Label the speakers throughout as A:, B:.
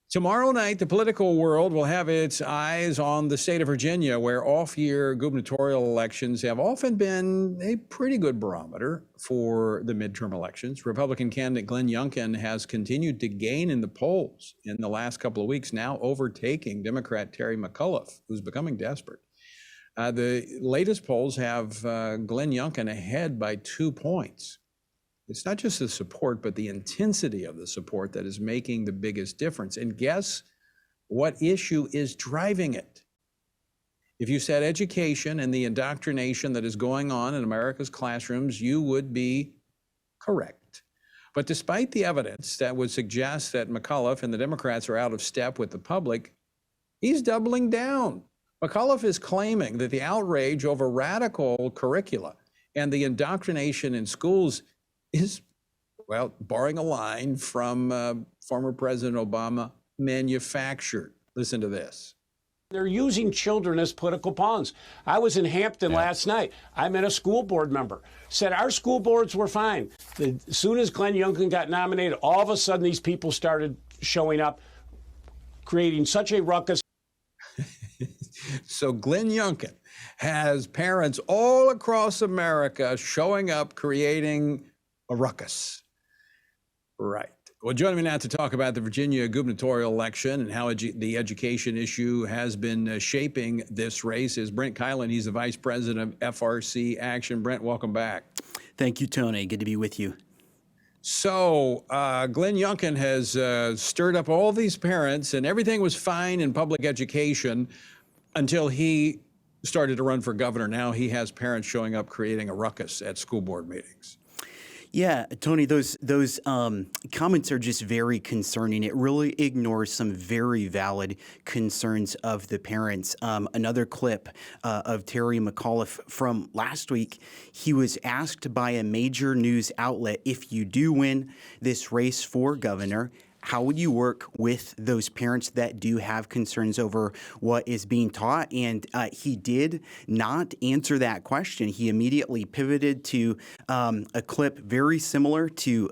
A: Tomorrow night, the political world will have its eyes on the state of Virginia, where off-year gubernatorial elections have often been a pretty good barometer for the midterm elections. Republican candidate Glenn Youngkin has continued to gain in the polls in the last couple of weeks, now overtaking Democrat Terry McAuliffe, who's becoming desperate. The latest polls have Glenn Youngkin ahead by 2 points. It's not just the support, but the intensity of the support that is making the biggest difference. And guess what issue is driving it? If you said education and the indoctrination that is going on in America's classrooms, you would be correct. But despite the evidence that would suggest that McAuliffe and the Democrats are out of step with the public, he's doubling down. McAuliffe is claiming that the outrage over radical curricula and the indoctrination in schools is, well, borrowing a line from former President Obama, manufactured. Listen to this.
B: They're using children as political pawns. I was in Hampton last night. I met a school board member, said our school boards were fine. As soon as Glenn Youngkin got nominated, all of a sudden these people started showing up, creating such a ruckus.
A: So Glenn Youngkin has parents all across America showing up, creating a ruckus. Right. Well, joining me now to talk about the Virginia gubernatorial election and how the education issue has been shaping this race is Brent Keilen. He's the Vice President of FRC Action. Brent, welcome back.
C: Thank you, Tony. Good to be with you.
A: So Glenn Youngkin has stirred up all these parents, and everything was fine in public education until he started to run for governor. Now he has parents showing up, creating a ruckus at school board meetings.
C: Yeah, Tony, those comments are just very concerning. It really ignores some very valid concerns of the parents. Another clip of Terry McAuliffe from last week, he was asked by a major news outlet, if you do win this race for governor, how would you work with those parents that do have concerns over what is being taught? And he did not answer that question. He immediately pivoted to a clip very similar to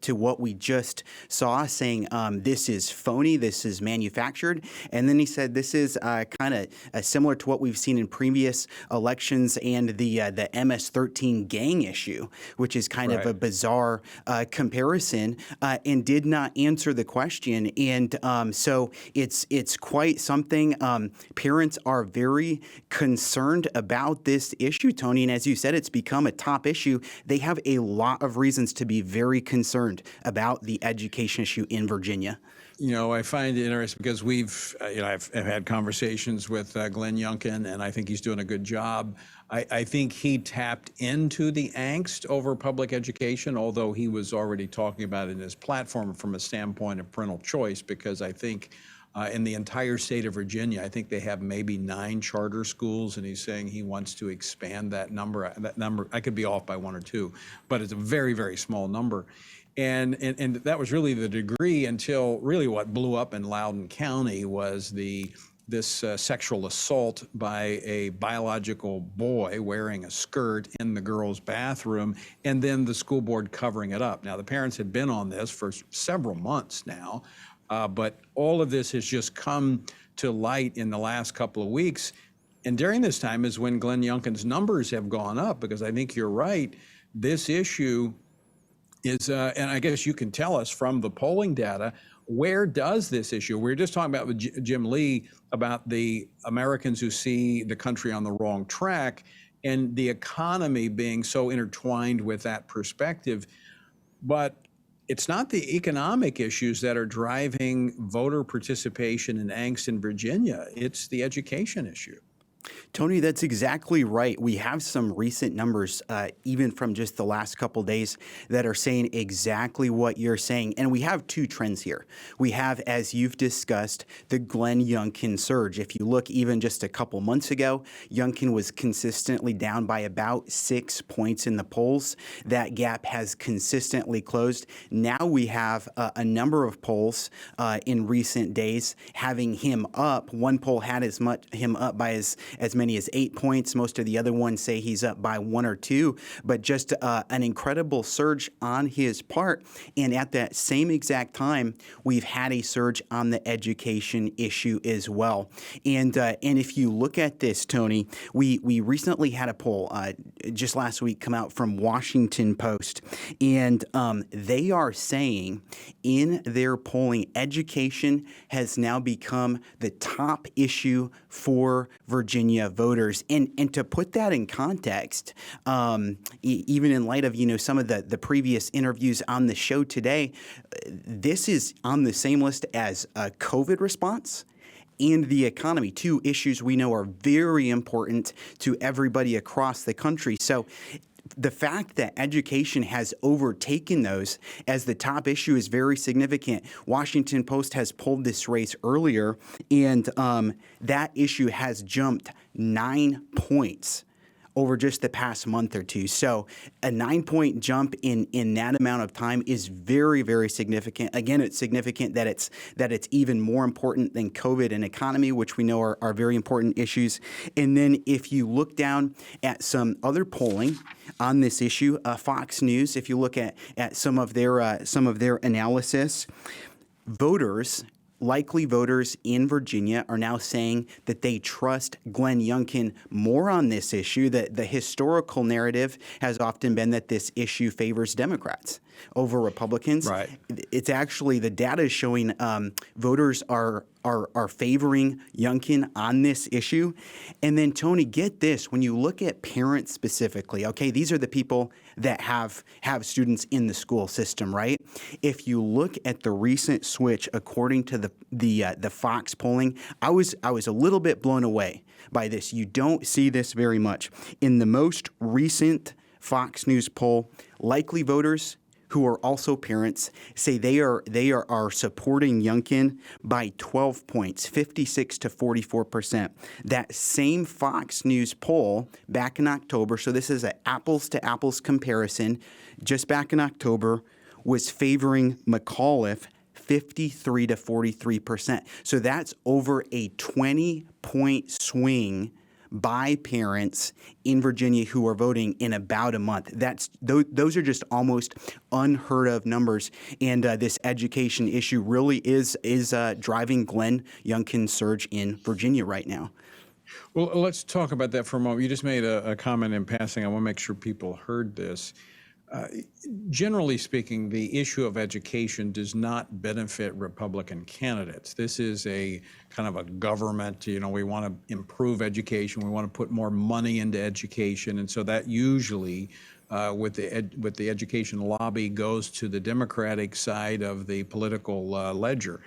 C: what we just saw, saying this is phony, this is manufactured. And then he said this is kind of similar to what we've seen in previous elections and the MS-13 gang issue, which is kind of a bizarre comparison, and did not answer the question. And so it's quite something. Parents are very concerned about this issue, Tony. And as you said, it's become a top issue. They have a lot of reasons to be very concerned about the education issue in Virginia.
A: You know, I find it interesting because I've had conversations with Glenn Youngkin, and I think he's doing a good job. I think he tapped into the angst over public education, although he was already talking about it in his platform from a standpoint of parental choice, because I think in the entire state of Virginia, I think they have maybe 9 charter schools, and he's saying he wants to expand that number. I could be off by 1 or 2, but it's a very, very small number. And that was really the degree until really what blew up in Loudoun County was this sexual assault by a biological boy wearing a skirt in the girls' bathroom, and then the school board covering it up. Now, the parents had been on this for several months now, but all of this has just come to light in the last couple of weeks. And during this time is when Glenn Youngkin's numbers have gone up, because I think you're right, this issue is, and I guess you can tell us from the polling data, where does this issue, we were just talking about with Jim Lee about the Americans who see the country on the wrong track and the economy being so intertwined with that perspective. But it's not the economic issues that are driving voter participation and angst in Virginia. It's the education issue.
C: Tony, that's exactly right. We have some recent numbers, even from just the last couple days, that are saying exactly what you're saying. And we have 2 trends here. We have, as you've discussed, the Glenn Youngkin surge. If you look even just a couple months ago, Youngkin was consistently down by about 6 points in the polls. That gap has consistently closed. Now we have a number of polls in recent days having him up. One poll had him up by as many as 8 points. Most of the other ones say he's up by 1 or 2, but just an incredible surge on his part. And at that same exact time, we've had a surge on the education issue as well. And if you look at this, Tony, we recently had a poll just last week come out from Washington Post, and they are saying in their polling, education has now become the top issue for Virginia voters. And to put that in context, even in light of some of the previous interviews on the show today, this is on the same list as a COVID response and the economy, two issues we know are very important to everybody across the country. So the fact that education has overtaken those as the top issue is very significant. Washington Post has pulled this race earlier, and that issue has jumped 9 points over just the past month or two. So a 9-point jump in that amount of time is very, very significant. Again, it's significant that it's even more important than COVID and economy, which we know are very important issues. And then if you look down at some other polling on this issue, Fox News, if you look at some of their analysis, likely voters in Virginia are now saying that they trust Glenn Youngkin more on this issue. That the historical narrative has often been that this issue favors Democrats over Republicans.
A: Right.
C: It's actually, the data is showing voters are favoring Youngkin on this issue. And then, Tony, get this, when you look at parents specifically, okay, these are the people that have students in the school system, right? If you look at the recent switch, according to the Fox polling, I was a little bit blown away by this. You don't see this very much. In the most recent Fox News poll, likely voters who are also parents say they are supporting Youngkin by 12 points, 56 to 44%. That same Fox News poll back in October, so this is an apples to apples comparison, just back in October, was favoring McAuliffe 53 to 43%. So that's over a 20-point swing by parents in Virginia who are voting in about a month. Those are just almost unheard of numbers, and this education issue really is driving Glenn Youngkin's surge in Virginia right now.
A: Well, let's talk about that for a moment. You just made a comment in passing. I want to make sure people heard this. Generally speaking, the issue of education does not benefit Republican candidates. This is a kind of a government, we want to improve education. We want to put more money into education. And so that usually, with the education lobby, goes to the Democratic side of the political ledger.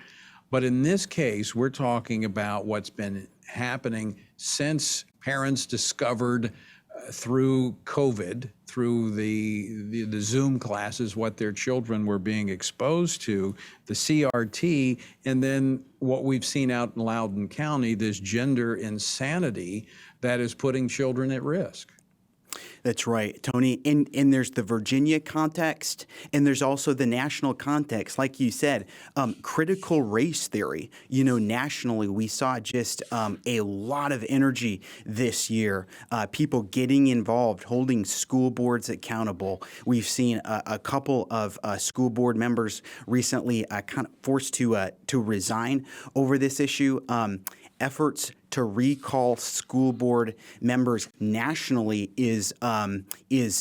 A: But in this case, we're talking about what's been happening since parents discovered through COVID, through the Zoom classes, what their children were being exposed to, the CRT, and then what we've seen out in Loudoun County, this gender insanity that is putting children at risk.
C: That's right, Tony. And there's the Virginia context, and there's also the national context. Like you said, critical race theory. Nationally, we saw just a lot of energy this year. People getting involved, holding school boards accountable. We've seen a couple of school board members recently kind of forced to resign over this issue. Efforts to recall school board members nationally is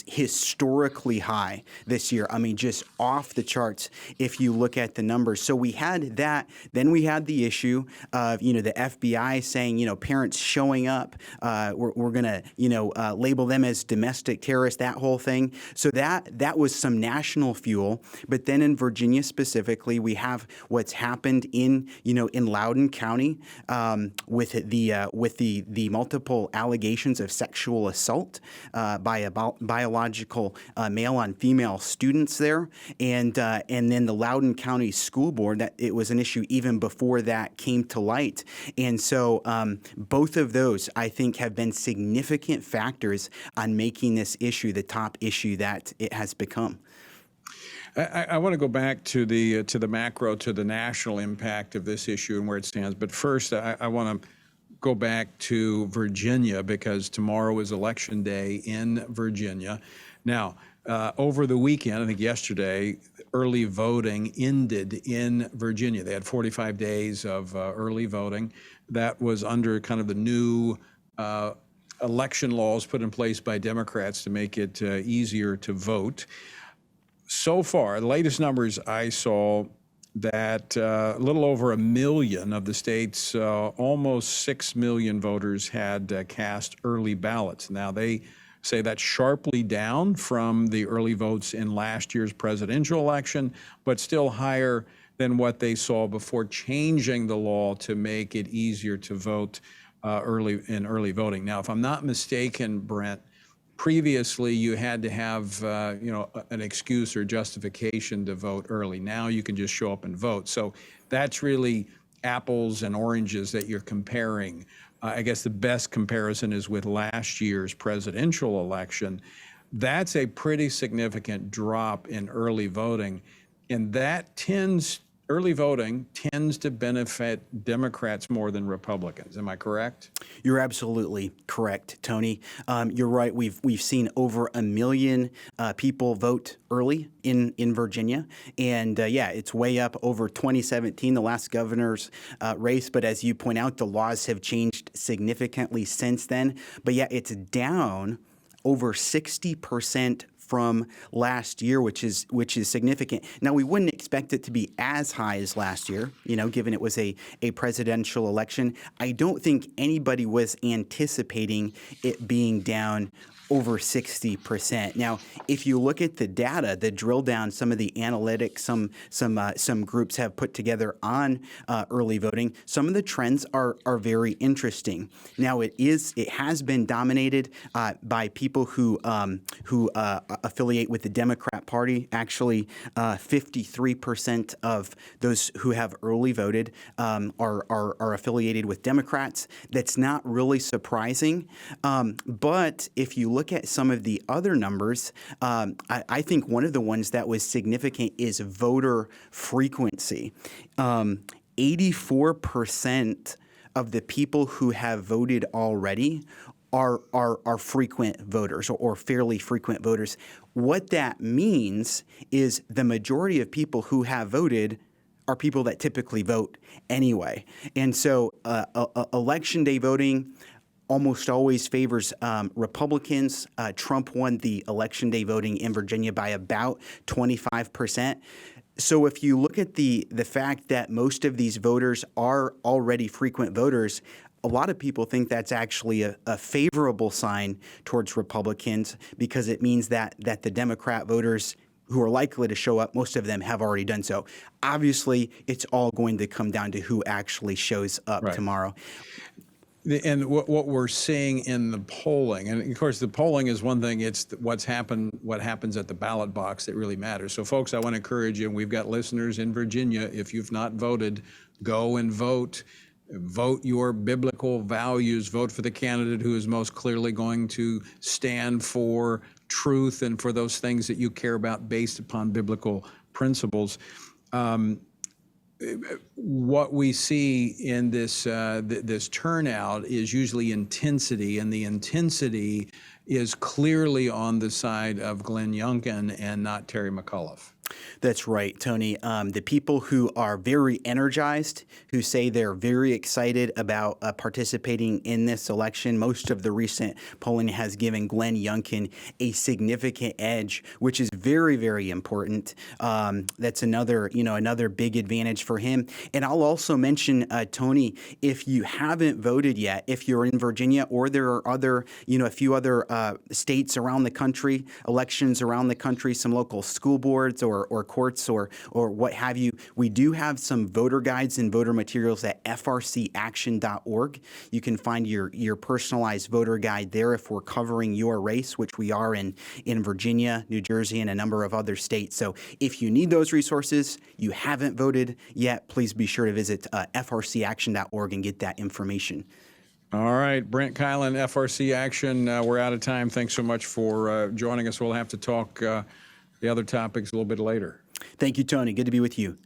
C: historically high this year. I mean, just off the charts if you look at the numbers. So we had that. Then we had the issue of, the FBI saying, parents showing up, we're going to, label them as domestic terrorists, that whole thing. So that was some national fuel. But then in Virginia specifically, we have what's happened in Loudoun County with the multiple allegations of sexual assault by a biological male on female students there, and then the Loudoun County School Board, that it was an issue even before that came to light. And so both of those, I think, have been significant factors on making this issue the top issue that it has become.
A: I want to go back to the macro, to the national impact of this issue and where it stands. But first, I want to go back to Virginia because tomorrow is election day in Virginia. Now, over the weekend, I think yesterday, early voting ended in Virginia. They had 45 days of early voting. That was under kind of the new election laws put in place by Democrats to make it easier to vote. So far, the latest numbers I saw, that a little over 1 million of the state's almost 6 million voters had cast early ballots. Now, they say that's sharply down from the early votes in last year's presidential election, but still higher than what they saw before changing the law to make it easier to vote early voting. Now, if I'm not mistaken, Brent, previously you had to have an excuse or justification to vote early. Now you can just show up and vote. So that's really apples and oranges that you're comparing. I guess the best comparison is with last year's presidential election. That's a pretty significant drop in early voting, and early voting tends to benefit Democrats more than Republicans. Am I correct?
C: You're absolutely correct, Tony. You're right. We've seen over 1 million people vote early in Virginia, and it's way up over 2017, the last governor's race. But as you point out, the laws have changed significantly since then. But it's down over 60% from last year, which is significant. Now, we wouldn't expect it to be as high as last year, given it was a presidential election. I don't think anybody was anticipating it being down over 60%. Now, if you look at the data, the drill down, some of the analytics, some groups have put together on early voting, some of the trends are very interesting. Now, it has been dominated by people who affiliate with the Democrat Party. Actually, 53% of those who have early voted are affiliated with Democrats. That's not really surprising, but if you look at some of the other numbers, I think one of the ones that was significant is voter frequency. 84% of the people who have voted already are frequent voters or fairly frequent voters. What that means is the majority of people who have voted are people that typically vote anyway. And so election day voting almost always favors Republicans. Trump won the election day voting in Virginia by about 25%. So if you look at the fact that most of these voters are already frequent voters, a lot of people think that's actually a favorable sign towards Republicans, because it means that the Democrat voters who are likely to show up, most of them have already done so. Obviously, it's all going to come down to who actually shows up tomorrow.
A: And what we're seeing in the polling, and of course the polling is one thing, it's what happens at the ballot box that really matters. So folks, I want to encourage you, and we've got listeners in Virginia, if you've not voted, go and vote. Vote your biblical values. Vote for the candidate who is most clearly going to stand for truth and for those things that you care about based upon biblical principles. What we see in this turnout is usually intensity, and the intensity is clearly on the side of Glenn Youngkin and not Terry McAuliffe.
C: That's right, Tony. The people who are very energized, who say they're very excited about participating in this election, most of the recent polling has given Glenn Youngkin a significant edge, which is very, very important. That's another big advantage for him. And I'll also mention, Tony, if you haven't voted yet, if you're in Virginia or there are other, a few other states around the country, elections around the country, some local school boards or courts or what have you, we do have some voter guides and voter materials at frcaction.org. You can find your personalized voter guide there if we're covering your race, which we are in Virginia, New Jersey, and a number of other states. So if you need those resources, you haven't voted yet, please be sure to visit frcaction.org and get that information.
A: All right, Brent Keilen, FRC Action. We're out of time. Thanks so much for joining us. We'll have to talk the other topics a little bit later.
C: Thank you, Tony. Good to be with you.